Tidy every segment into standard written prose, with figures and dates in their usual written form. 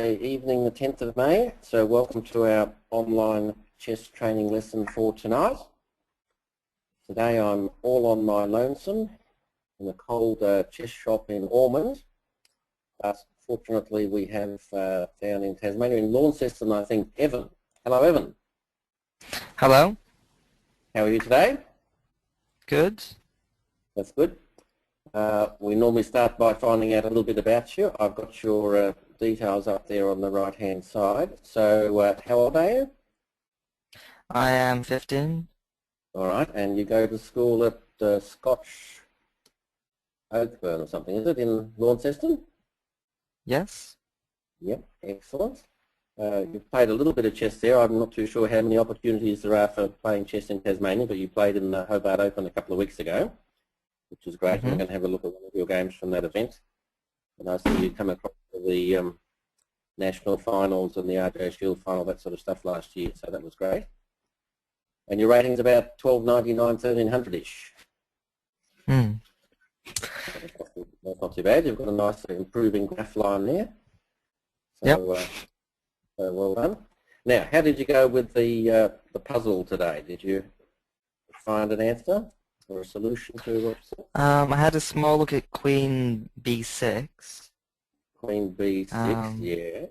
Wednesday evening, the 10th of May. So welcome to our online chess training lesson for tonight. Today I'm all on my lonesome in a cold chess shop in Ormond. But fortunately we have down in Tasmania, in Launceston, I think, Evan. Hello, Evan. Hello. How are you today? Good. That's good. We normally start by finding out a little bit about you. I've got your details up there on the right-hand side. So how old are you? I am 15. All right, and you go to school at Scotch Oakburn or something, is it, in Launceston? Yes. Yep, excellent. You've played a little bit of chess there. I'm not too sure how many opportunities there are for playing chess in Tasmania, but you played in the Hobart Open a couple of weeks ago, which is great. We're going to have a look at one of your games from that event. And I see you come across the national finals and the RJ Shield final, that sort of stuff last year, so that was great. And your rating's about 1299, 1300-ish. That's not too bad. You've got a nice improving graph line there. So, so well done. Now, how did you go with the puzzle today? Did you find an answer or a solution to it? I had a small look at Queen B6. Queen B6, yeah.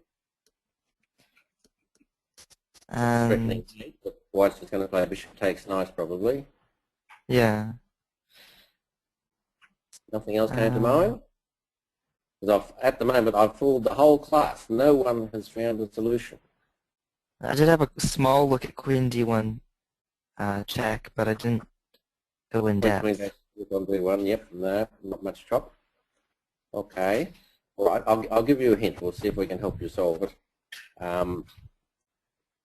And but White's just going to play bishop takes nice, probably. yeah. Nothing else came to mind? Because at the moment I've fooled the whole class. No one has found a solution. I did have a small look at Queen D1 check, but I didn't go in depth. Queen D1, yep, no, not much chop. Okay, all right, I'll give you a hint. We'll see if we can help you solve it.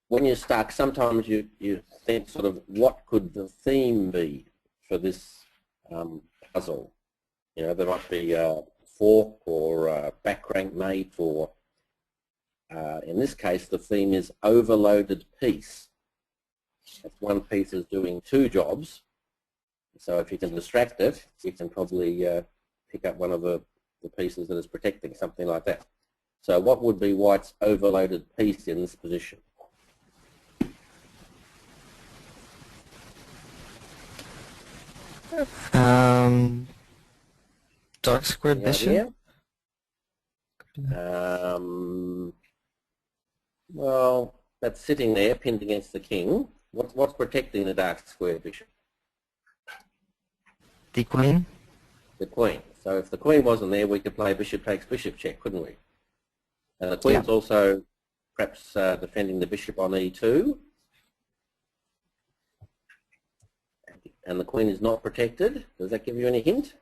When you're stuck, sometimes you think sort of what could the theme be for this puzzle? You know, there might be a fork or a back rank mate, or in this case the theme is overloaded piece. That's one piece is doing two jobs. So if you can distract it, you can probably pick up one of the pieces that is protecting, something like that. So what would be White's overloaded piece in this position? Dark square bishop? Well, that's sitting there pinned against the king. What's protecting the dark square bishop? The queen? The queen. So if the queen wasn't there, we could play bishop takes bishop check, couldn't we? And the queen's also perhaps defending the bishop on e2. And the queen is not protected. Does that give you any hint?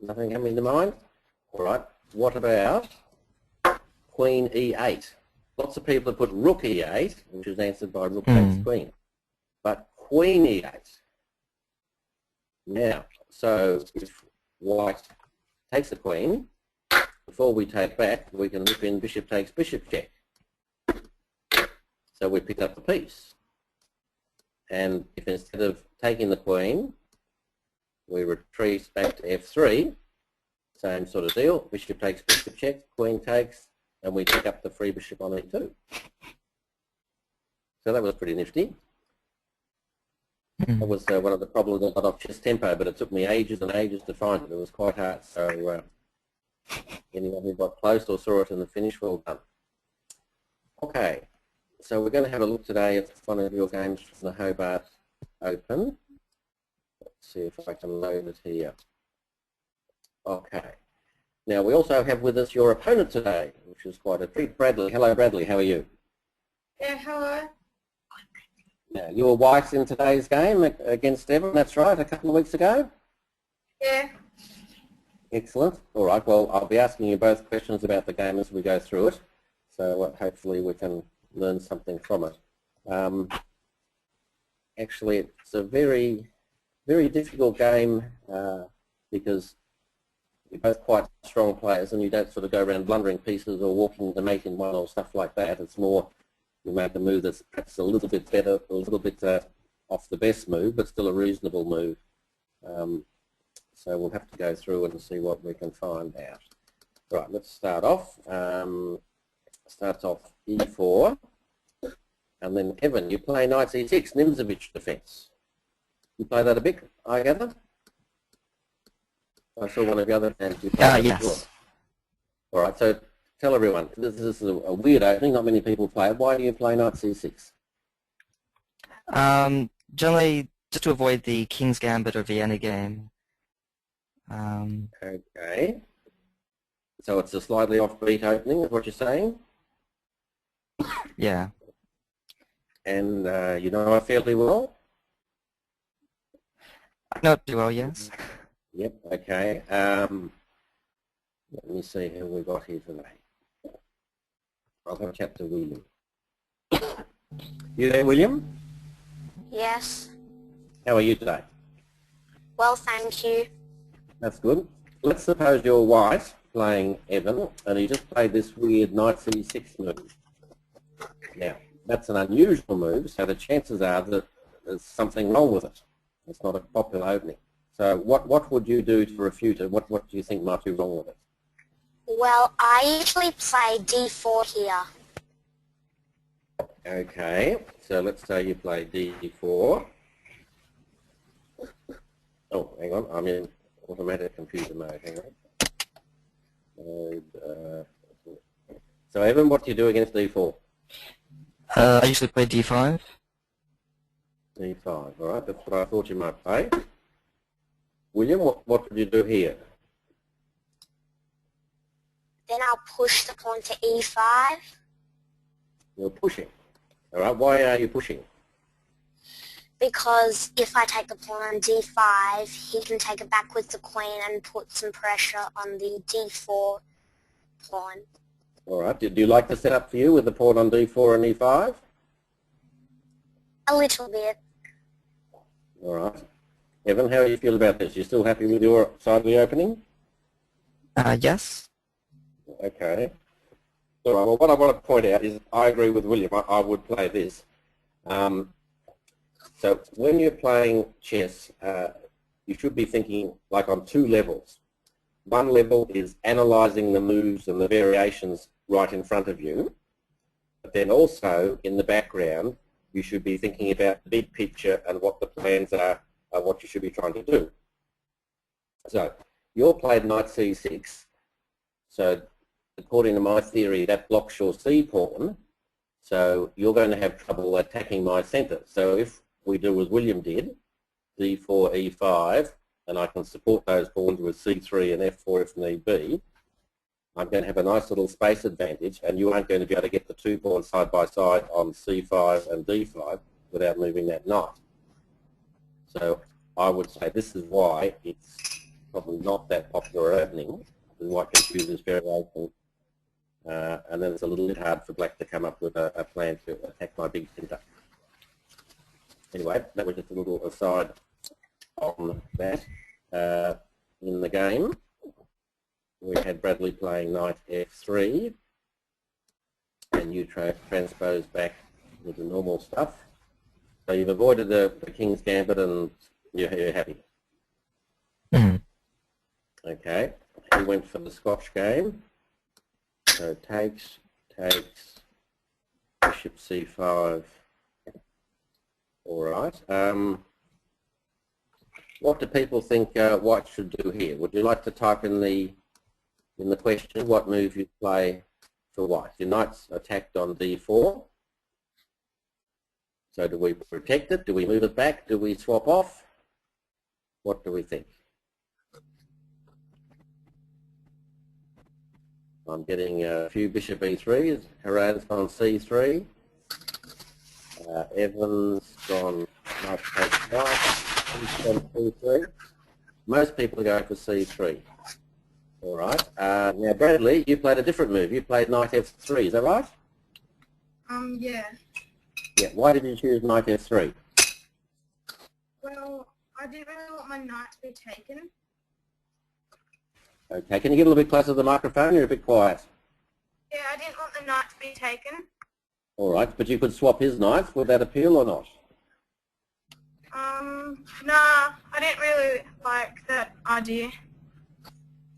Nothing coming to mind? All right. What about Queen E8? Lots of people have put Rook E8, which is answered by Rook takes Queen. But Queen E8. Now, so if White takes the Queen, before we take back, we can whip in bishop takes bishop check. So we pick up the piece. And if instead of taking the Queen, we retreat back to F3, same sort of deal, bishop takes bishop check, Queen takes, and we pick up the free bishop on E2. So that was pretty nifty. That was one of the problems I got off Chess Tempo, but it took me ages and ages to find it. It was quite hard. So anyone who got close or saw it in the finish, well done. Okay, so we're going to have a look today at one of your games from the Hobart Open. Let's see if I can load it here. Okay. Now we also have with us your opponent today, which is quite a treat, Bradley. Hello, Bradley. How are you? Yeah, hello. Now, you were white in today's game against Evan, that's right, a couple of weeks ago? Yeah. Excellent. All right, well, I'll be asking you both questions about the game as we go through it, so hopefully we can learn something from it. Actually, it's a very, very difficult game because you're both quite strong players and you don't sort of go around blundering pieces or walking the mate in one or stuff like that. It's more you make a move that's perhaps a little bit better, a little bit off the best move, but still a reasonable move. So we'll have to go through and see what we can find out. Right, let's start off. Starts off e4, and then Evan, you play knight e6, Nimzovich defence. You play that a bit, I gather? I saw one of the other hands you played. Yes. All right, so tell everyone, this is a weird opening, not many people play it. Why do you play knight c6? Generally, just to avoid the King's Gambit or Vienna game. Okay. So it's a slightly offbeat opening, is what you're saying? Yeah. And you know it fairly well? I know it pretty well, yes. Yep, okay. Let me see who we got here today. I'll have a chat to William. You there, William? Yes. How are you today? Well, thank you. That's good. Let's suppose you're white playing Evan and he just played this weird knight c6 move. Now, that's an unusual move, so the chances are that there's something wrong with it. It's not a popular opening. So what would you do to refute it? What do you think might be wrong with it? Well, I usually play d4 here. Okay, so let's say you play d4. Oh, hang on, I'm in automatic computer mode, hang on. So Evan, what do you do against d4? I usually play d5. d5, all right, that's what I thought you might play. William, what would you do here? Then I'll push the pawn to e5. You're pushing. All right, why are you pushing? Because if I take the pawn on d5, he can take it back with the queen and put some pressure on the d4 pawn. All right, do you like the setup for you with the pawn on d4 and e5? A little bit. All right. Evan, how do you feel about this? You still happy with your side of the opening? Yes. Okay. All right, well, what I want to point out is I agree with William. I would play this. So when you're playing chess, you should be thinking like on two levels. One level is analysing the moves and the variations right in front of you. But then also in the background, you should be thinking about the big picture and what the plans are and what you should be trying to do. So you're played knight c6. So according to my theory, that blocks your c pawn. So you're going to have trouble attacking my centre. So if we do as William did, d4, e5, and I can support those pawns with c3 and f4 if need be, I'm going to have a nice little space advantage, and you aren't going to be able to get the two pawns side by side on c5 and d5 without moving that knight. So I would say this is why it's probably not that popular opening, and why computers variation. And then it's a little bit hard for black to come up with a plan to attack my big centre. Anyway, that was just a little aside on that. In the game, we had Bradley playing knight f3, and you transpose back with the normal stuff. So you've avoided the King's Gambit and you're happy. Mm-hmm. Okay, he went for the Scotch game. So takes, bishop c5. All right. What do people think white should do here? Would you like to type in the question what move you play for white? Your knight's attacked on d4. So do we protect it? Do we move it back? Do we swap off? What do we think? I'm getting a few bishop e3s. Haran's gone c3. Evan's gone knight takes knight. He's gone c3. Most people are going for c3. All right. Now, Bradley, you played a different move. You played knight f3. Is that right? Yeah. Yeah. Why did you choose knight f3? Well, I didn't really want my knight to be taken. Okay. Can you get a little bit closer to the microphone? You're a bit quiet. Yeah, I didn't want the knight to be taken. All right. But you could swap his knights. Would that appeal or not? Nah, I didn't really idea.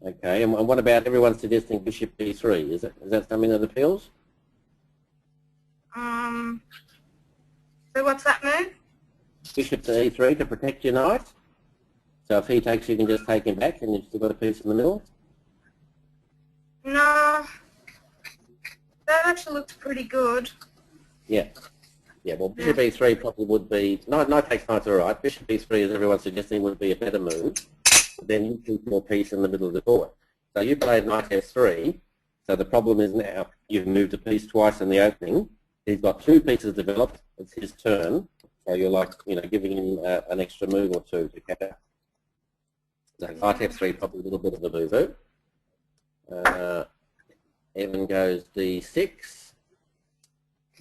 Okay, and what about everyone suggesting bishop b3? Is that something that appeals? So what's that move? Bishop to e3 to protect your knight. So if he takes, you can just take him back and you've still got a piece in the middle. No, that actually looks pretty good. Yeah. Yeah, well, bishop e3 probably would be, knight takes knight's all right. Bishop e3, as everyone's suggesting, would be a better move. Then you keep your piece in the middle of the board. So you played knight f3. So the problem is now you've moved a piece twice in the opening. He's got two pieces developed. It's his turn. So you're like, giving him an extra move or two to catch up. So knight f3, probably a little bit of a boo-boo. Evan goes d6.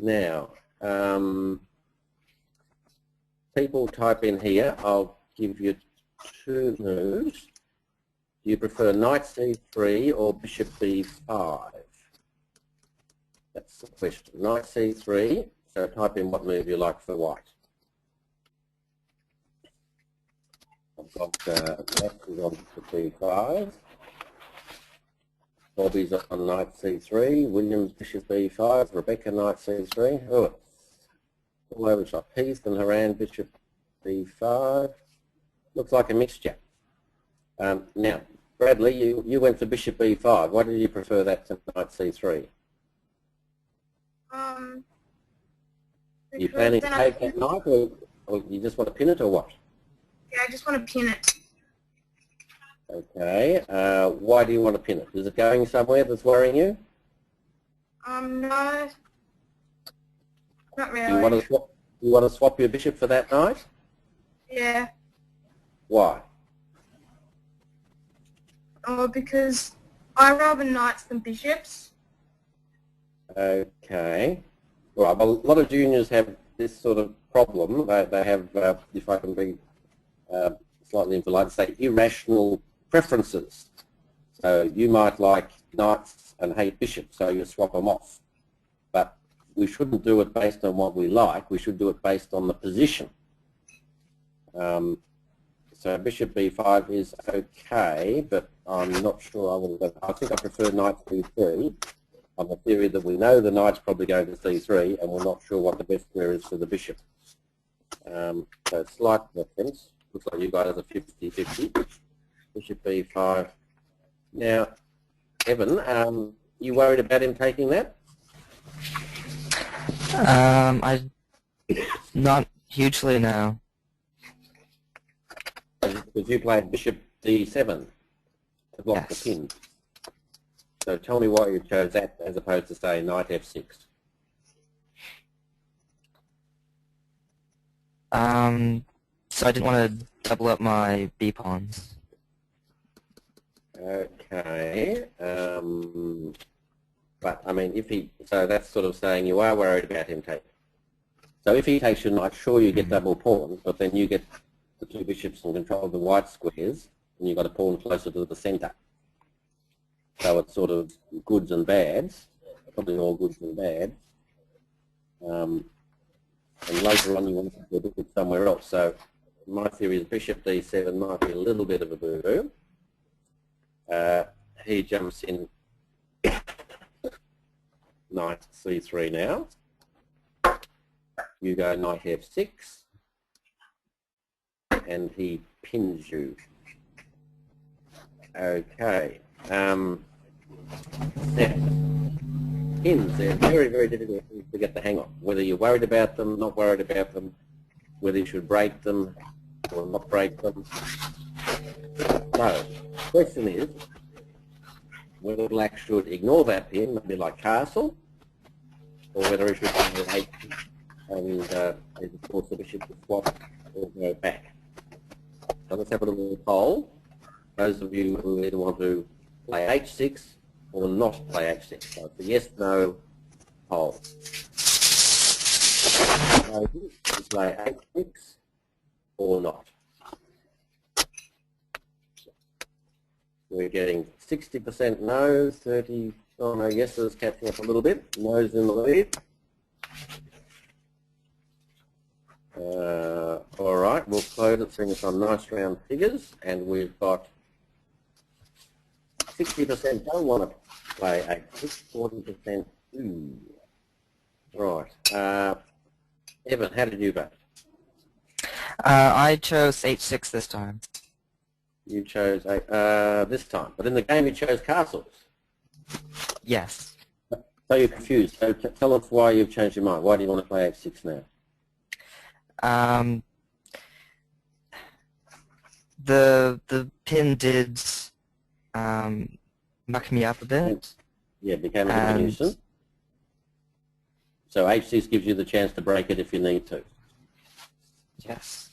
Now, people type in here, I'll give you two moves. Do you prefer knight c3 or bishop b5? That's the question. Knight c3, so type in what move you like for white. I've got left is on bishop b5. Bobby's on knight c3, William's bishop b5, Rebecca knight c3. Oh, all over the shop. Heath and Haran bishop b5. Looks like a mixture. Now, Bradley, you went for bishop b5. Why did you prefer that to knight c3? You planning to take that knight, or you just want to pin it, or what? Yeah, I just want to pin it. Okay. Why do you want to pin it? Is it going somewhere that's worrying you? No. Not really. You want to swap your bishop for that knight? Yeah. Why? Oh, because I rather knights than bishops. Okay. Right. Well, a lot of juniors have this sort of problem. They have, if I can be slightly impolite, say irrational preferences. So you might like knights and hate bishops, so you swap them off. But we shouldn't do it based on what we like. We should do it based on the position. So bishop b5 is okay, but I'm not sure I would have. I think I prefer knight c3 on the theory that we know the knight's probably going to c3 and we're not sure what the best square is for the bishop. So slight difference. Looks like you guys are 50-50. Bishop b5. Now, Evan, you worried about him taking that? Not hugely, no. Because you played bishop d7 to block the pin. So tell me why you chose that as opposed to, say, knight f6. So I didn't want to double up my b pawns. Okay. But, I mean, so that's sort of saying you are worried about him taking. So if he takes your knight, sure you get double pawns, but then you get the two bishops and control of the white squares, and you've got a pawn closer to the centre. So it's sort of goods and bads, probably all goods and bads. And later on you want to put the bishop somewhere else. So my theory is bishop d7 might be a little bit of a boo-boo. He jumps in knight c3 now. You go knight f6. And he pins you. Okay. Now, pins, they're very, very difficult to get the hang of. Whether you're worried about them, not worried about them, whether you should break them or not break them. So, the question is, whether black should ignore that pin, maybe like castle, or whether he should play and force the bishop to swap or go back. So let's have a little poll. Those of you who either want to play h6 or not play h6. So it's a yes/no poll. You play h6 or not. We're getting 60% no, 30, oh no, yeses catching up a little bit. No's in the lead. All right, we'll close it, seeing some nice round figures, and we've got 60% don't want to play h6, 40% do. Right. Evan, how did you vote? I chose h6 this time. You chose this time, but in the game you chose castles. Yes. So you're confused. So tell us why you've changed your mind. Why do you want to play h6 now? The pin did muck me up a bit. Yeah, it became a bit of a nuisance. So h6 gives you the chance to break it if you need to. Yes.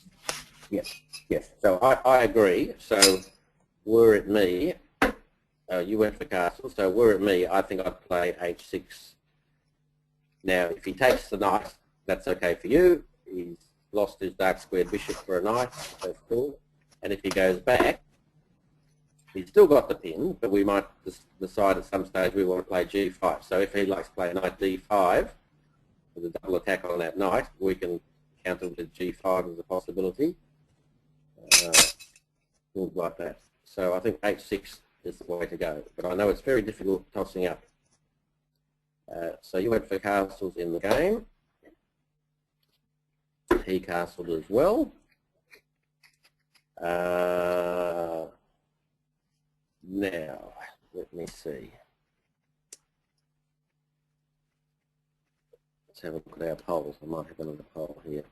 Yes, yes. So I agree. So were it me, you went for castle, so were it me, I think I'd play h6. Now, if he takes the knight, that's okay for you. He's lost his dark squared bishop for a knight, that's cool. And if he goes back, he's still got the pin, but we might decide at some stage we want to play g5. So if he likes to play knight d5 with a double attack on that knight, we can counter with g5 as a possibility. Things like that. So I think h6 is the way to go. But I know it's very difficult tossing up. So you went for castles in the game. He castled as well. Now, let me see. Let's have a look at our polls. I might have another poll here.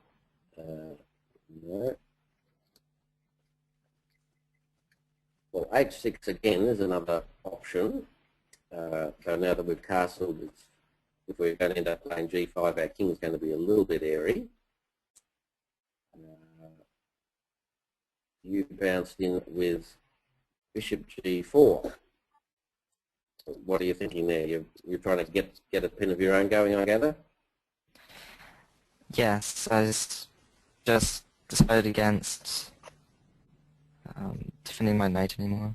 No. Well, h6 again is another option. So now that we've castled, if we're going to end up playing g5, our king is going to be a little bit airy. You bounced in with bishop g4. What are you thinking there? You're trying to get a pin of your own going, I gather? Yes, I just decided against defending my knight anymore.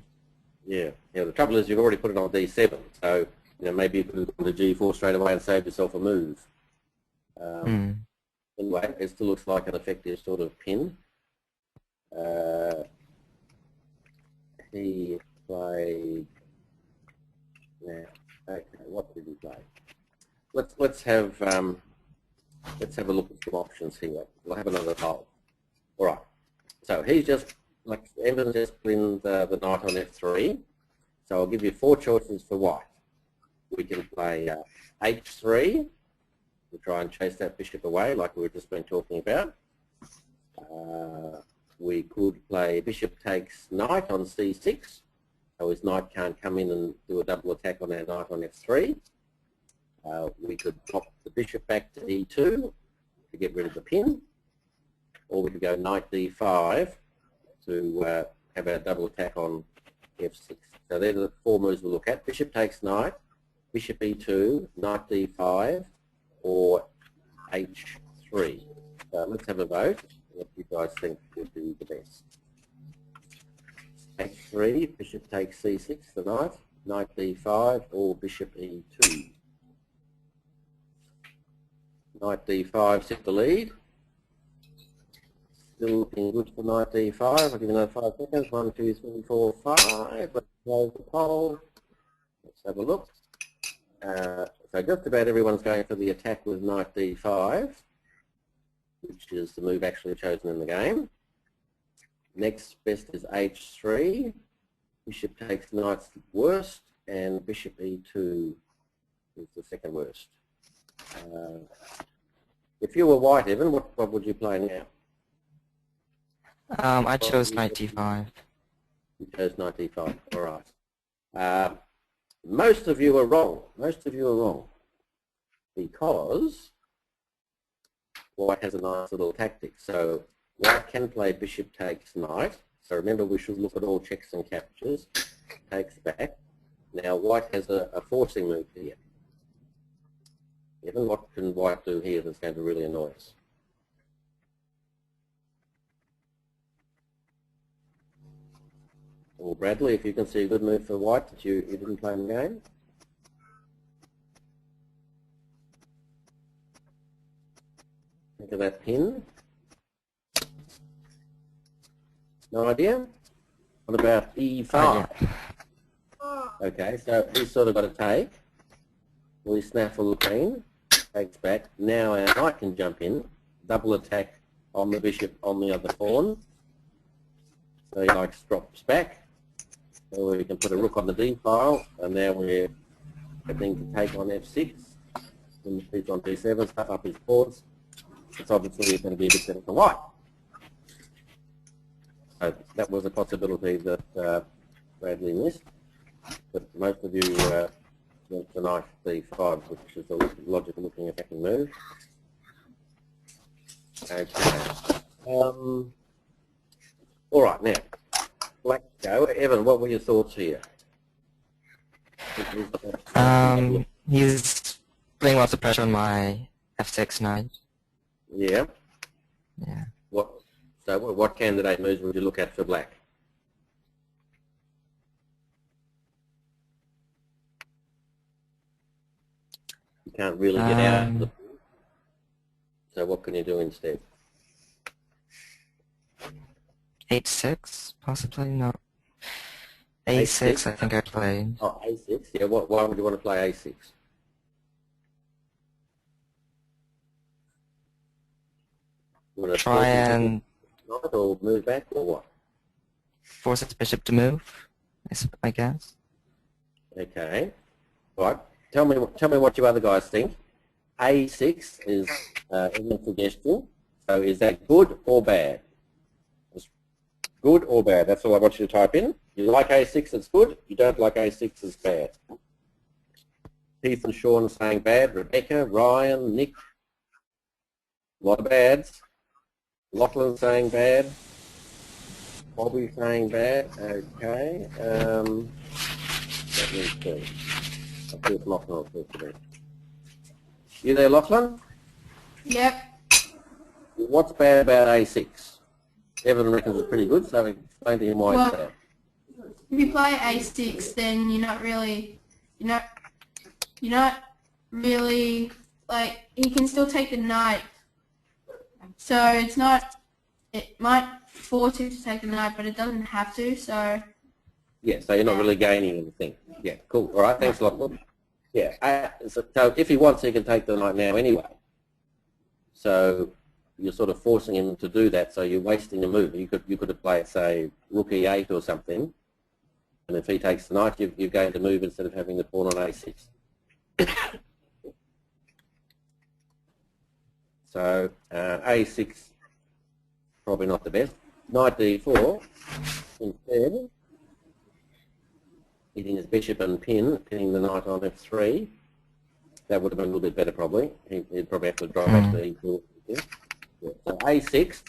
Yeah. Yeah. The trouble is you've already put it on d7, so maybe you could have gone to g4 straight away and saved yourself a move. Anyway, it still looks like an effective sort of pin. He played. Now, okay, what did he play? Let's have a look at some options here. We'll have another poll. All right. So he's just like Evan just pinned the knight on f3. So I'll give you 4 choices for white. We can play h3 to try and chase that bishop away, like we've just been talking about. We could play bishop takes knight on c6, so his knight can't come in and do a double attack on our knight on f3. We could pop the bishop back to e2 to get rid of the pin, or we could go knight d5 to have our double attack on f6. So they're the 4 moves we'll look at. Bishop takes knight, bishop e2, knight d5, or h3. Let's have a vote. What do you guys think would be the best? h3, bishop takes c6, the knight, knight d5, or bishop e2. Knight d5 set the lead. Still looking good for knight d5. I'll give you another 5 seconds. 1, 2, 3, 4, 5. Let's close the poll. Let's have a look. So just about everyone's going for the attack with knight d5, which is the move actually chosen in the game. Next best is h3. Bishop takes knight's worst, and bishop e2 is the second worst. If you were white, Evan, what would you play now? I chose knight d5. You chose knight d5. All right. Most of you are wrong. Most of you are wrong because white has a nice little tactic. So white can play bishop takes knight. So remember, we should look at all checks and captures. Takes back. Now white has a forcing move here. Evan, what can white do here that's going to really annoy us? Well, Bradley, if you can see a good move for white that you didn't play in the game. Think of that pin. No idea? What about e5? Yeah. Oh, Okay, so he's sort of got to take. We snaffle the queen, takes back. Now our knight can jump in, double attack on the bishop on the other pawn. So he likes drops back. So we can put a rook on the d file, and now we're getting to take on f6. And he's on d7, stuff up his pawns. It's obviously going to be a bit better for white. So that was a possibility that Bradley missed. But most of you went to knight d5, which is a logical looking attacking move. Okay. All right, now, black go. Evan, what were your thoughts here? He's putting lots of pressure on my f6 knight. Yeah. Yeah. What candidate moves would you look at for black? You can't really get out of the... So what can you do instead? h6, possibly? No. a6, I think I played. Oh, a6? Yeah, why would you want to play a6? You want to Try and or move back or what? force its bishop to move, I guess. Okay. Right. Tell me what you other guys think. A6 is a suggestion. So is that good or bad? Good or bad? That's all I want you to type in. You like A6, it's good. You don't like A6, it's bad. Keith and Sean saying bad. Rebecca, Ryan, Nick. A lot of bads. Lachlan saying bad. Bobby saying bad. Okay. Let me see. I'll see if Lachlan will talk to me. You there, Lachlan? Yep. What's bad about A6? Evan reckons it's pretty good, so explain to him why it's bad. If you play A6, then you're not really like, he can still take the knight. So it's not, it might force you to take the knight, but it doesn't have to, so. Yeah, so you're not really gaining anything. Yeah, cool. All right, thanks, Lachlan. Yeah, so if he wants, he can take the knight now anyway. So you're sort of forcing him to do that, so you're wasting a move. You could have played, say, rook e8 or something, and if he takes the knight, you've gained a move instead of having the pawn on a6. So a6, probably not the best. Knight d4, instead, hitting his bishop and pinning the knight on f3. That would have been a little bit better, probably. He'd probably have to drive back to e4. Yeah. So a6,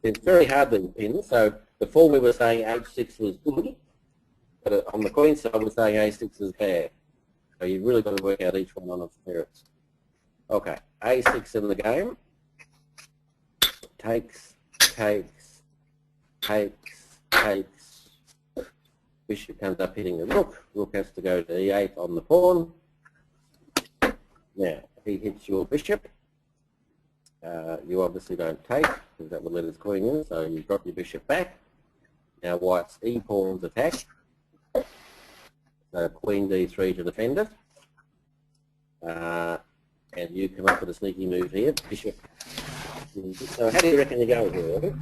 it's very hard to pin. So before we were saying h6 was good, but on the queen side we're saying a6 is bad. So you've really got to work out each one on its merits. Okay, a6 in the game. Takes. Bishop comes up hitting the rook. Rook has to go to e8 on the pawn. Now, he hits your bishop. You obviously don't take, because that would let his queen in, so you drop your bishop back. Now white's e-pawns attack. So queen d3 to defend it. And you come up with a sneaky move here, bishop. So how do you reckon you go here?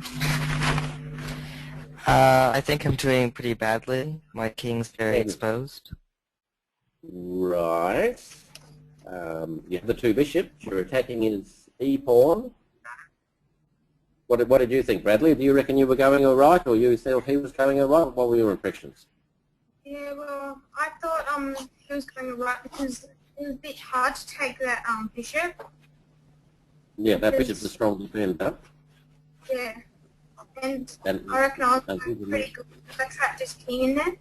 I think I'm doing pretty badly. My king's very exposed. Right. You have the two bishops. You're attacking his e-pawn. What did you think, Bradley? Do you reckon you were going all right, or you said he was going all right? What were your impressions? Yeah, well, I thought he was going all right because it was a bit hard to take that bishop. Yeah, that bishop's a strong defender. Yeah. And I reckon I was pretty good because I trapped his king in there.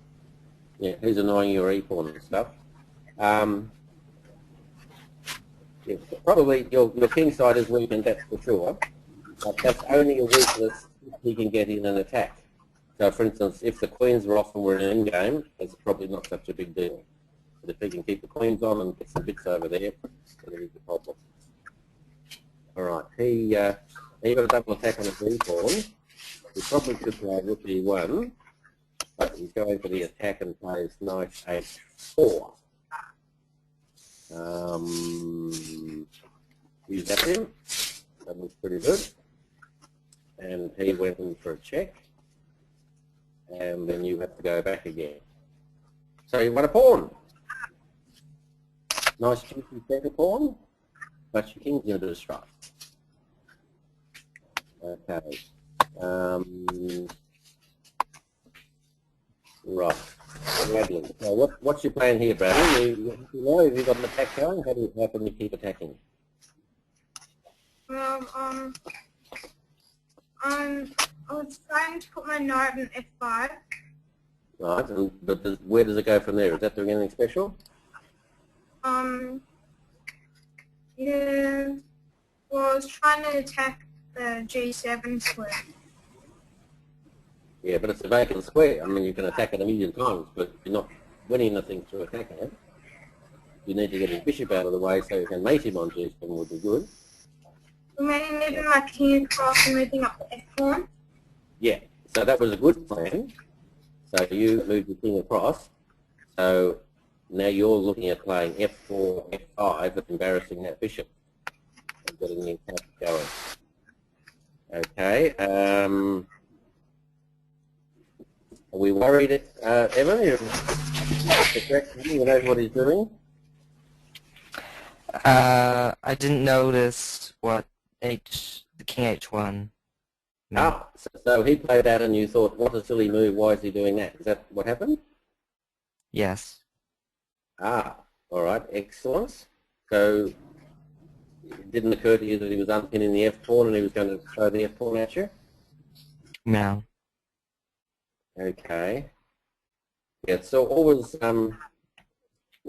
Yeah, he's annoying your e-pawn and stuff. Yeah, probably your king side is weak, and that's for sure. But that's only a weakness if he can get in an attack. So, for instance, if the queens were off and were in an endgame, it's probably not such a big deal. But if he can keep the queens on and get some bits over there, then it is a problem. All right, he got a double attack on his e-pawn. He probably could play rook e1. But he's going for the attack and plays knight h4. You zapped him. That looks pretty good. And he went in for a check. And then you have to go back again. So you want a pawn. Nice juicy second pawn. But your king's going to do a strike. Okay. Right. So what's your plan here, Bradley? You know, have you got an attack going? How can you keep attacking? Well, I was trying to put my knight on f5. Right, but where does it go from there? Is that doing anything special? Yeah. Well, I was trying to attack the g7 square. Yeah, but it's a vacant square. I mean, you can attack it a million times, but you're not winning anything through attacking it. You need to get his bishop out of the way so you can mate him on g7 would be good. Maybe moving my king across and moving up the f pawn. Yeah, so that was a good plan. So you moved the king across. So now you're looking at playing f4, f5, and embarrassing that bishop and getting the attack going. Okay. Are we worried, Evan? You know what he's doing? I didn't notice what the king h1 meant. Ah, so he played that and you thought, what a silly move, why is he doing that? Is that what happened? Yes. Ah, all right, excellent. So it didn't occur to you that he was unpinning the f-pawn and he was going to throw the f-pawn at you? No. Okay. Yeah, so always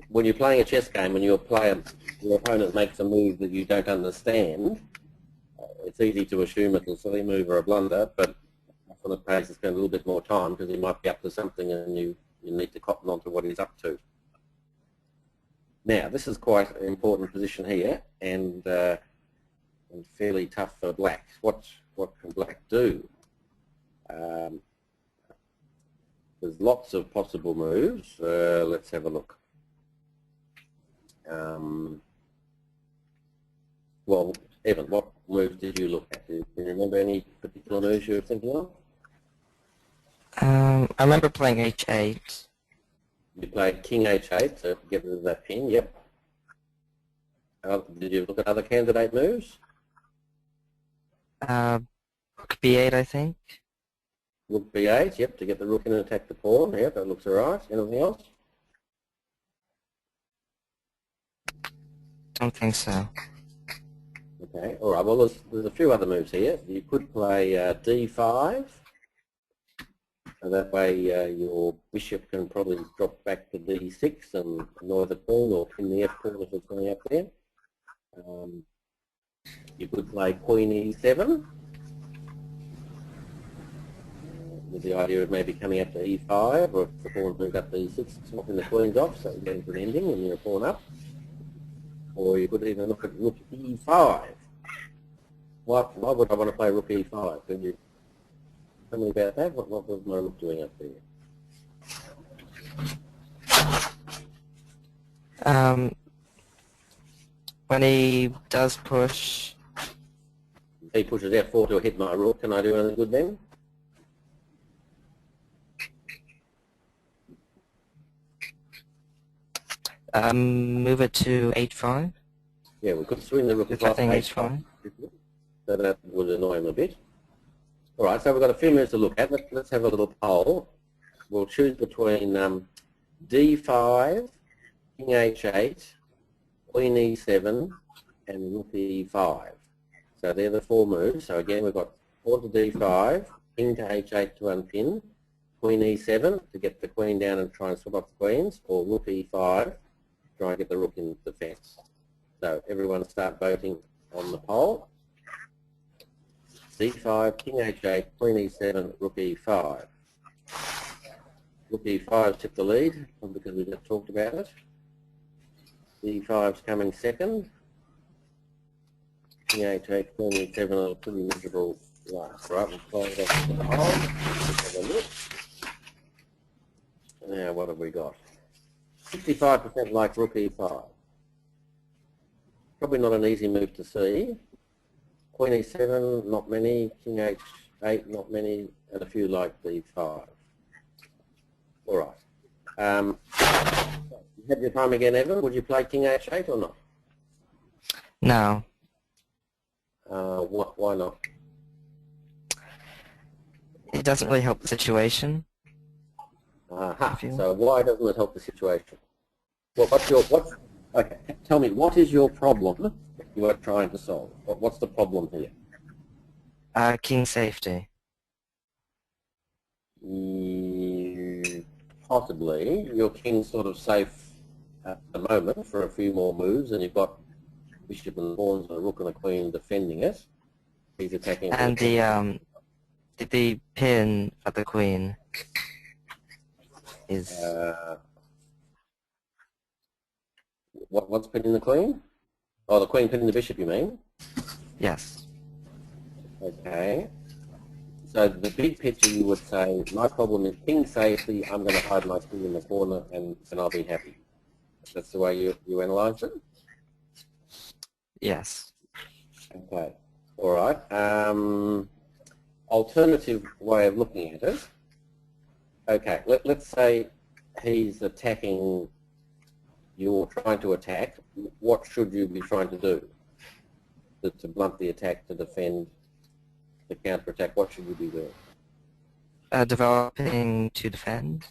when you're playing a chess game and your opponent makes a move that you don't understand, it's easy to assume it's a silly move or a blunder, but often it pays to spend a little bit more time because he might be up to something and you need to cotton on to what he's up to. Now, this is quite an important position here and fairly tough for black. What can black do? There's lots of possible moves. Let's have a look. Well, Evan, what moves did you look at? Do you remember any particular moves you were thinking of? I remember playing h8. You played king h8 to get rid of that pin, yep. Did you look at other candidate moves? Rook b8, I think. Rook b8, yep, to get the rook in and attack the pawn, yep, that looks alright. Anything else? Don't think so. Okay, alright, well there's a few other moves here. You could play d5, and that way your bishop can probably drop back to d6 and annoy the pawn or pin the f-pawn if it's going up there. You could play queen e7, with the idea of maybe coming up to e5, or if the pawn's moved up to e6, swapping the queens off, so you're getting to an ending and you're a pawn up. Or you could even look at rook e5. Why would I want to play rook e5? Can you tell me about that? What was my rook doing up there? When he does push... He pushes f4 to hit my rook. Can I do anything good then? Move it to h5. Yeah, we could swing the rook across h5. So that would annoy him a bit. All right, so we've got a few minutes to look at. Let's have a little poll. We'll choose between d5, king h8, queen e7, and rook e5. So they're the four moves. So again, we've got pawn to d5, king to h8 to unpin, queen e7 to get the queen down and try and swap off the queens, or rook e5 try and get the rook in defence. So everyone start voting on the poll. d5, king h8, queen e7, rook e5. Rook e5 took the lead because we just talked about it. d5's coming second. King h8, queen e7 are pretty miserable last. Right, we'll play that to the poll. Have a look. Now, what have we got? 65% like rook e5. Probably not an easy move to see. Queen e7, not many. King h8, not many. And a few like d5. All right. You have your time again, Evan. Would you play king h8 or not? No. Why not? It doesn't really help the situation. So why doesn't it help the situation? Okay, tell me, what is your problem that you are trying to solve? What's the problem here? King safety. Possibly. Your king's sort of safe at the moment for a few more moves, and you've got bishop and pawns and a rook and a queen defending it. He's attacking. And the pin for the queen is... What's pinning the queen? Oh, the queen pinning the bishop, you mean? Yes. Okay. So the big picture, you would say, my problem is king safety, I'm going to hide my king in the corner and I'll be happy. That's the way you analyse it? Yes. Okay. All right. Alternative way of looking at it. Okay, let's say he's attacking, you're trying to attack. What should you be trying to do? To blunt the attack, to defend, to counter-attack, what should you be doing? Developing to defend.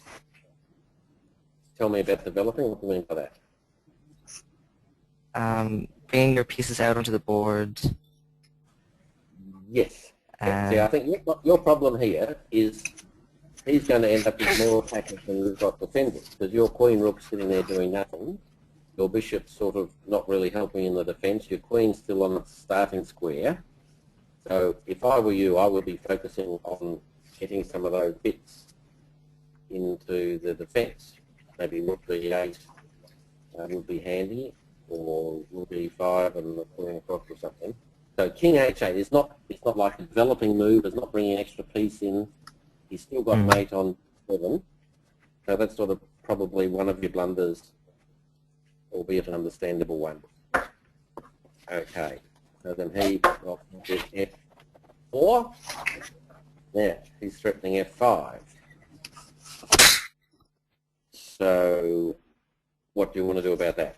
Tell me about developing. What do you mean by that? Bringing your pieces out onto the board. Yes. See, I think your problem here is he's going to end up with more attackers than you've got defenders, because your queen rook's sitting there doing nothing. Your bishop's sort of not really helping in the defence. Your queen's still on the starting square. So if I were you, I would be focusing on getting some of those bits into the defence. Maybe rook b8 would be handy, or rook e5 and the queen across or something. So king h8 is not like a developing move. It's not bringing an extra piece in. He's still got mate on 7. So that's sort of probably one of your blunders, albeit an understandable one. Okay. So then he got f4. Yeah, he's threatening f5. So what do you want to do about that?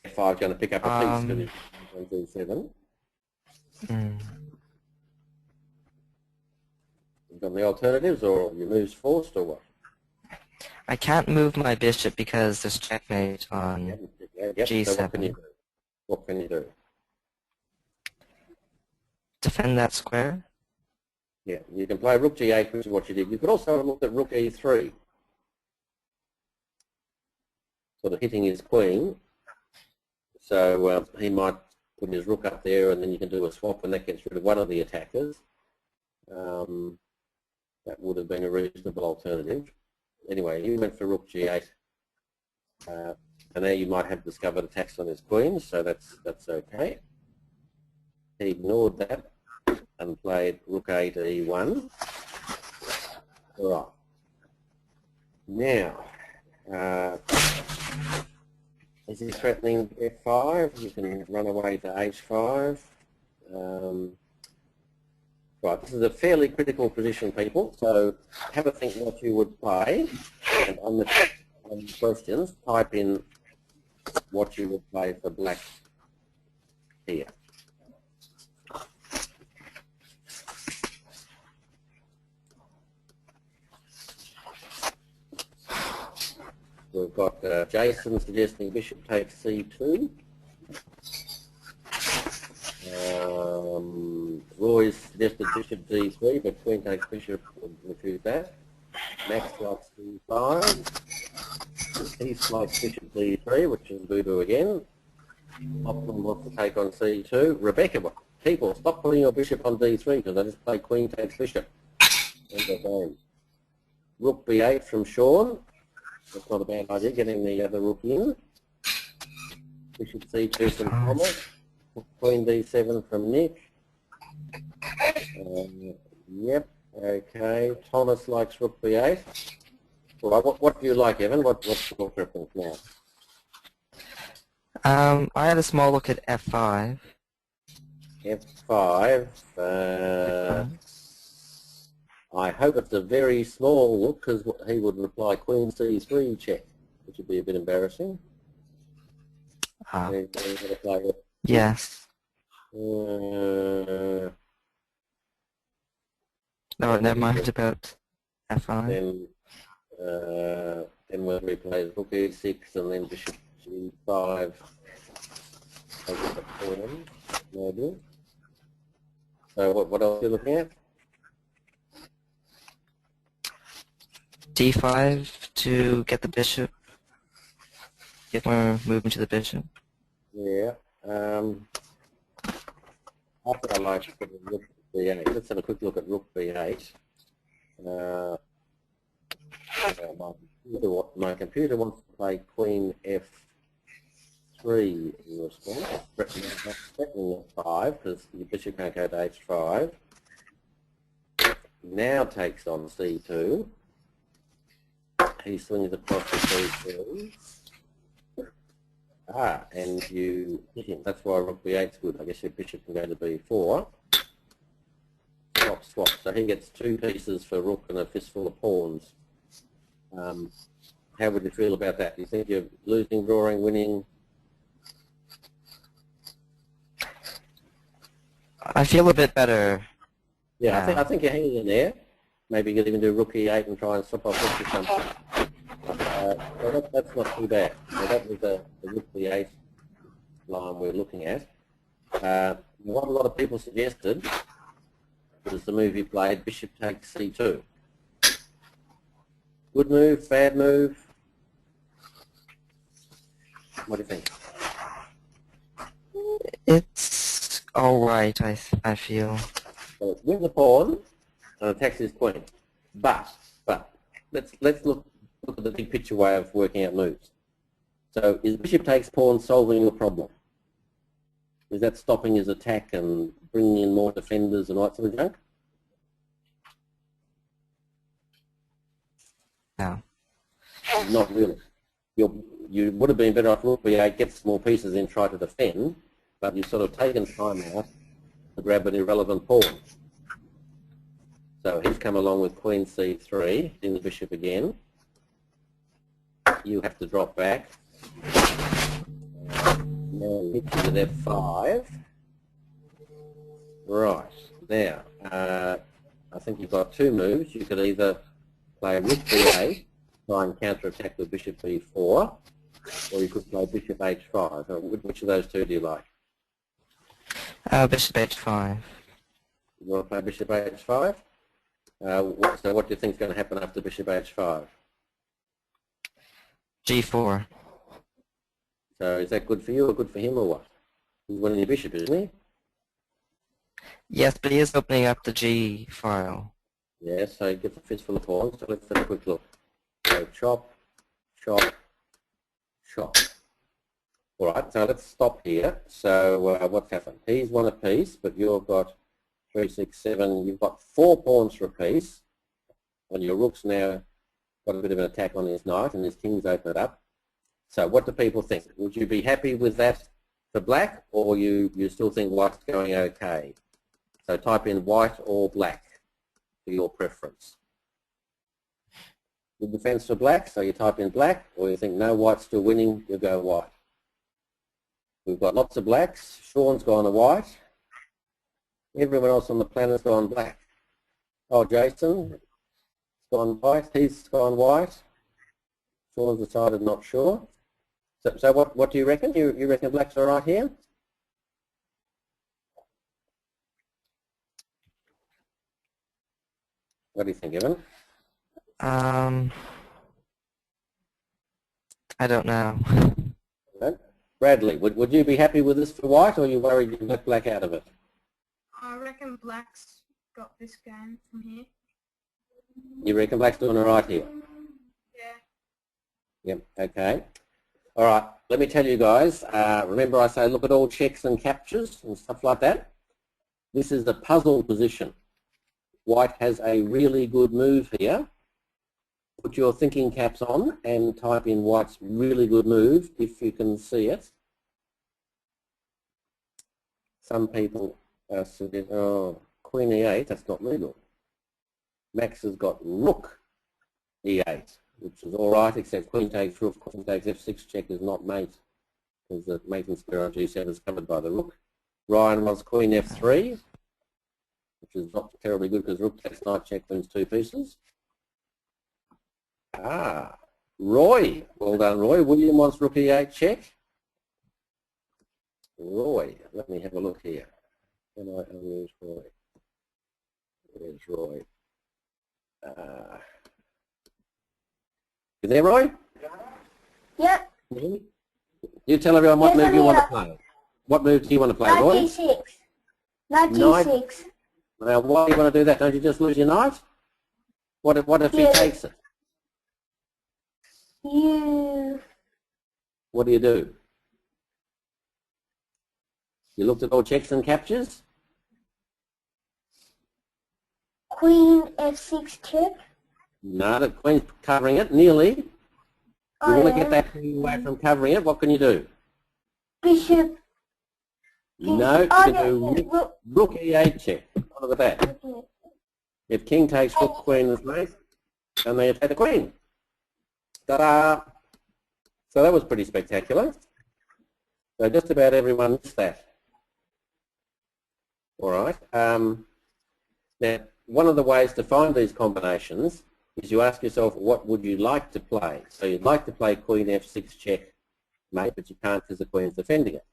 F5 is going to pick up a piece because he's on d7. You've got the alternatives, or your move's forced, or what? I can't move my bishop because there's checkmate on g7. So what can you do? Defend that square? Yeah, you can play rook g8, which is what you did. You could also have looked at rook e3. Sort of hitting his queen. So he might put his rook up there, and then you can do a swap, and that gets rid of one of the attackers. That would have been a reasonable alternative. Anyway, he went for rook g8, and now you might have discovered attacks on his queen, so that's okay. He ignored that and played rook a to e1. All right. Now, is he threatening f5? You can run away to h5. Right, this is a fairly critical position, people, so have a think what you would play, and on the questions, type in what you would play for black here. We've got Jason suggesting bishop takes c2. Roy's suggested bishop d3, but queen takes bishop would refuse that. Max likes d5. Heath likes bishop d3, which is voodoo again. Optimum wants to take on c2. Rebecca, people, stop putting your bishop on d3 because I just play queen takes bishop. End of game. Rook b8 from Sean. That's not a bad idea, getting the other rook in. Bishop c2 from Thomas. Queen D7 from Nick. Yep, okay. Thomas likes Rook B8. All right, what do you like, Evan? What's your preference now? I had a small look at F5. F5. I hope it's a very small look because he would reply Queen C3 check, which would be a bit embarrassing. Yes. Uh, No, never mind about F5. Then we'll replay Rook E6 and then Bishop G5. Maybe. So what else are you looking at? D5 to get the bishop. Get more movement to the bishop. Yeah. I think I like Rook B8. Let's have a quick look at Rook B8. My computer wants to play Queen F3 in response. Threatening F5 because the bishop can't go to H5. Now takes on C2. He swings across to C3. And you hit him. That's why Rook B8 is good. I guess your bishop can go to B4. Swap. So he gets 2 pieces for Rook and a fistful of pawns. How would you feel about that? Do you think you're losing, drawing, winning? I feel a bit better. Yeah, I think you're hanging in there. Maybe you could even do Rook E8 and try and swap off Rook or something. So that's not too bad. So that was the Rook B8 line we're looking at. What a lot of people suggested was the move you played, Bishop takes C2. Good move, bad move? What do you think? It's alright, I feel. So win the pawn and attacks his queen. But let's look at the big picture way of working out moves. So is bishop takes pawn solving your problem? Is that stopping his attack and bringing in more defenders and all that sort of junk? No. Not really. You would have been better off Rook B8, get some more pieces in, try to defend, but you've sort of taken time out to grab an irrelevant pawn. So he's come along with Queen C3, in the bishop again. You have to drop back. Now hit you with F5. Right, now, I think you've got 2 moves. You could either play Rook B8, try and counter-attack with Bishop B4, or you could play Bishop H5. Which of those 2 do you like? Bishop H5. You want to play Bishop H5? So what do you think is going to happen after Bishop H5? G4. So is that good for you or good for him or what? He's winning your bishop, isn't he? Yes, but he is opening up the G file. Yeah, so he gets a fistful of pawns. So let's have a quick look. So chop, chop, chop. All right, so let's stop here. So what's happened? He's won a piece, but you've got 3, 6, 7. You've got 4 pawns for a piece, and your rook's now got a bit of an attack on his knight, and his king's opened it up. So what do people think? Would you be happy with that for black, or you still think white's going okay? So type in white or black for your preference. Good defense for black, so you type in black, or you think no, white's still winning, you go white. We've got lots of blacks. Sean's gone to white. Everyone else on the planet's gone black. Oh, Jason's gone white. He's gone white. Sean's decided not sure. So what do you reckon? You reckon black's all right here? What do you think, Evan? I don't know. Okay. Bradley, would you be happy with this for white, or are you worried you let black out of it? I reckon black's got this game from here. You reckon black's doing all right here? Yeah. Yep, okay. All right, let me tell you guys, remember I say look at all checks and captures and stuff like that? This is the puzzle position. White has a really good move here. Put your thinking caps on and type in White's really good move if you can see it. Some people suggest, oh, Queen E8, that's not legal. Max has got Rook E8, which is all right, except Queen takes Rook, Queen takes F6 check is not mate, because the mating square on G7 is covered by the Rook. Ryan wants Queen F3, which is not terribly good because Rook takes knight check, wins 2 pieces. Ah, Roy, well done Roy. William wants Rook E8 check. Roy, let me have a look here. Can I unmute Roy? Where's Roy? You there, Roy? Yep. You tell everyone what Yes, move you want to play. What move do you want to play, Knight Roy? D6. Knight D6. Now, why do you want to do that? Don't you just lose your knight? What if he takes it? What do? You looked at all checks and captures? Queen F6 check. No, the queen's covering it, nearly. You Oh, want to yeah. get that queen away from covering it, what can you do? Bishop. No, Oh, you do Rook E8 check. Look at that. Okay. If king takes Rook, queen is mate, and then you take the queen. Ta-da! So that was pretty spectacular. So just about everyone missed that. All right. Now, one of the ways to find these combinations is you ask yourself, what would you like to play? So you'd like to play Queen F6 check, mate, but you can't because the Queen's defending it.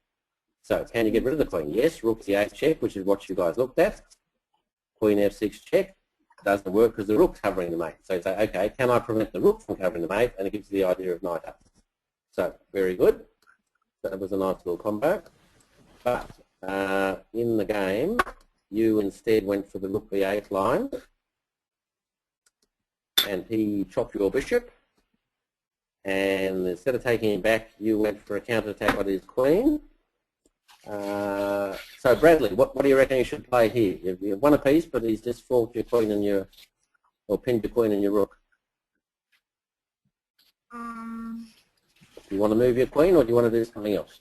So can you get rid of the Queen? Yes, Rook E8 check, which is what you guys looked at. Queen F6 check doesn't work because the Rook's covering the mate. So you say, okay, can I prevent the Rook from covering the mate? And it gives you the idea of knight up. So very good. That was a nice little combo. But in the game, you instead went for the Rook E8 line, and he chopped your bishop, and instead of taking him back, you went for a counter-attack on his queen. So Bradley, what do you reckon you should play here? You've won a piece, but he's just forked your queen and or pinned your queen and your rook. Do you want to move your queen, or do you want to do something else?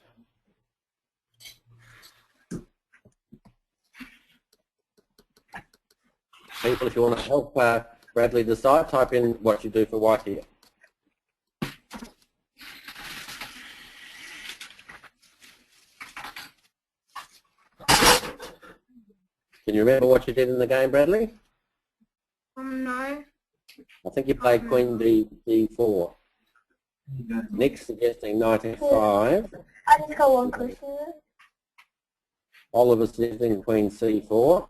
People, if you want to help Bradley decide, type in what you do for white here. Can you remember what you did in the game, Bradley? No. I think you played Queen D4. Nick's suggesting knight F5. I just got one question. Oliver's suggesting Queen C4.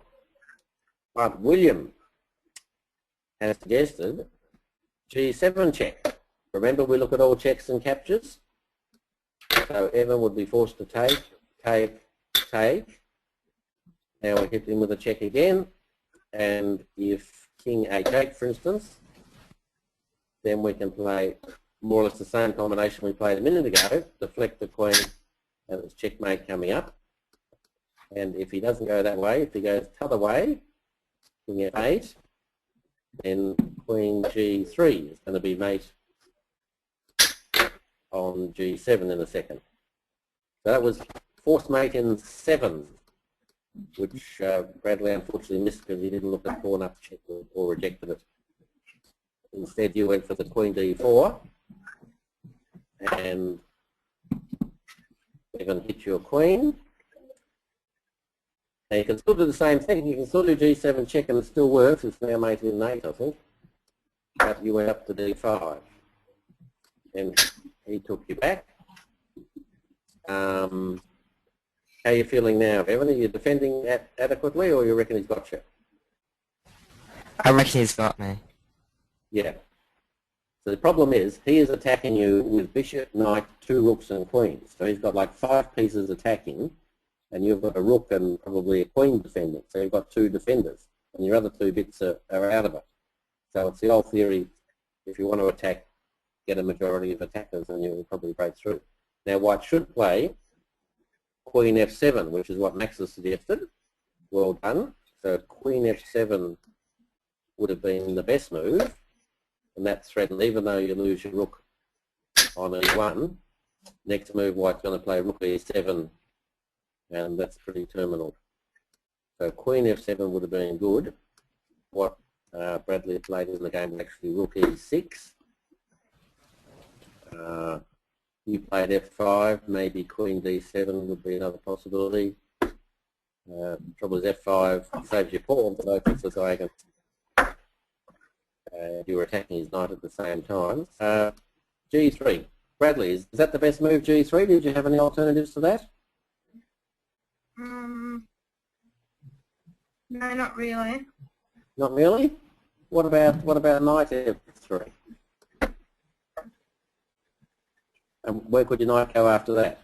But William has suggested G7 check. Remember, we look at all checks and captures. So Evan would be forced to take. Now we hit him with a check again. And if King H8, for instance, then we can play more or less the same combination we played a minute ago, deflect the queen, and it's checkmate coming up. And if he doesn't go that way, if he goes the other way, King F8, then Queen G3 is going to be mate on G7 in a second. So that was forced mate in 7, which Bradley unfortunately missed because he didn't look at pawn up check or rejected it. Instead, you went for the Queen D4, and Evan hit your queen. Now you can still do the same thing. You can still do G7 check and it still works. It's now mate in 8, I think. But you went up to D5, and he took you back. How are you feeling now, Evan? Are you defending adequately, or you reckon he's got you? I reckon he's got me. Yeah. So the problem is, he is attacking you with bishop, knight, 2 rooks and queens. So he's got like 5 pieces attacking, and you've got a rook and probably a queen defending. So you've got 2 defenders, and your other 2 bits are out of it. So it's the old theory, if you want to attack, get a majority of attackers and you'll probably break through. Now white should play Queen F7, which is what Max has suggested. Well done. So Queen F7 would have been the best move, and that's threatened, even though you lose your rook on E1. Next move, white's going to play rook E7, and that's pretty terminal. So Queen F7 would have been good. What Bradley played in the game was actually rook E6. You played F5, maybe Queen D7 would be another possibility. Trouble is F5 saves your pawn, but opens the diagonal. You were attacking his knight at the same time. G3. Bradley, is that the best move, G3? Did you have any alternatives to that? No, not really. Not really? What about knight F3? And where could your knight go after that?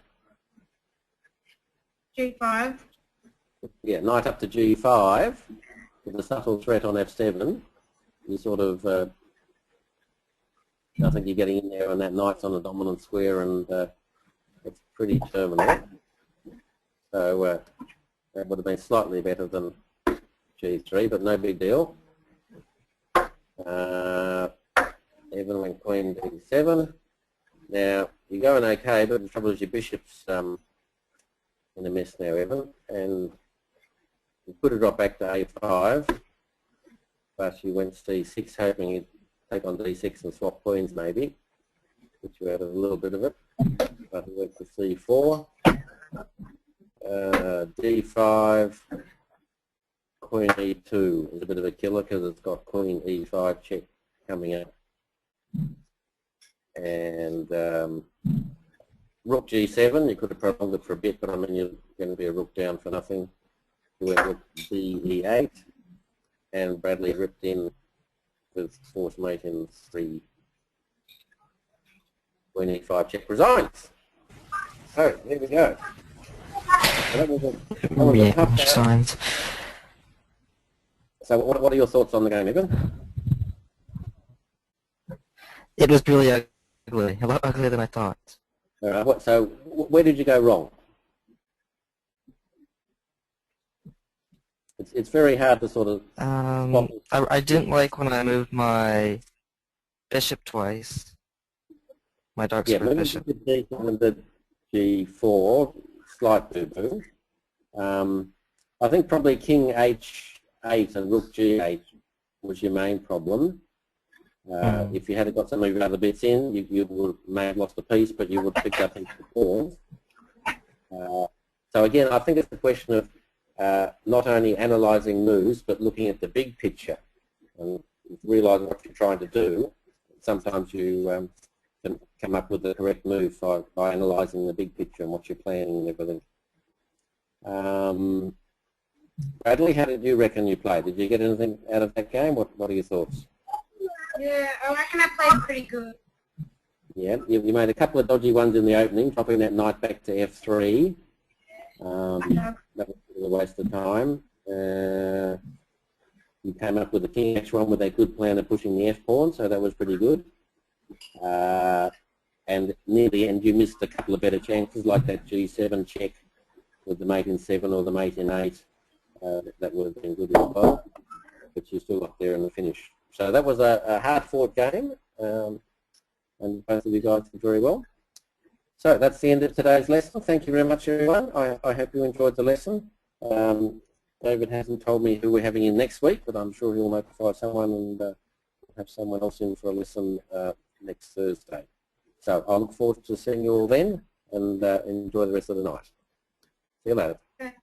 G5. Yeah, knight up to G5 with a subtle threat on F7. You sort of, I think you're getting in there and that knight's on a dominant square and it's pretty terminal. So that would have been slightly better than G3, but no big deal. Even when Queen D7. Now, you're going okay, but the trouble is your bishop's in a mess now, Evan, and you could have dropped back to A5, but you went C6, hoping you'd take on D6 and swap queens maybe, which you added a little bit of it, but you went to C4, D5, Queen E2 is a bit of a killer because it's got Queen E5 check coming up. And rook G7, you could have prolonged it for a bit, but I mean you're going to be a rook down for nothing. You went rook D8, and Bradley ripped in with force mate in 3. Queen E5 check resigns. So there we go. So that was a tough game. Signs. So what are your thoughts on the game, Evan? It was really ugly, a lot uglier than I thought. All right, so where did you go wrong? It's very hard to sort of... I didn't like when I moved my bishop twice. My dark square bishop. Yeah, the G4, slight boo-boo. I think probably King H8 and Rook G8 was your main problem. If you had got some of your other bits in, you may have lost a piece, but you would have picked up extra pawns. So again, I think it's a question of not only analysing moves, but looking at the big picture and realising what you're trying to do. Sometimes you can come up with the correct move by analysing the big picture and what you're planning and everything. Bradley, how did you reckon you played? Did you get anything out of that game? What are your thoughts? Yeah, I reckon I played pretty good. Yeah, you made a couple of dodgy ones in the opening, dropping that knight back to F3. That was a waste of time. You came up with the King H1 with a good plan of pushing the F pawn, so that was pretty good. And near the end, you missed a couple of better chances, like that G7 check with the mate in 7 or the mate in 8. That would have been good as well, but you still got there in the finish. So that was a hard-fought game, and both of you guys did very well. So that's the end of today's lesson. Thank you very much, everyone. I hope you enjoyed the lesson. David hasn't told me who we're having in next week, but I'm sure he'll notify someone and have someone else in for a lesson next Thursday. So I look forward to seeing you all then, and enjoy the rest of the night. See you later. Okay.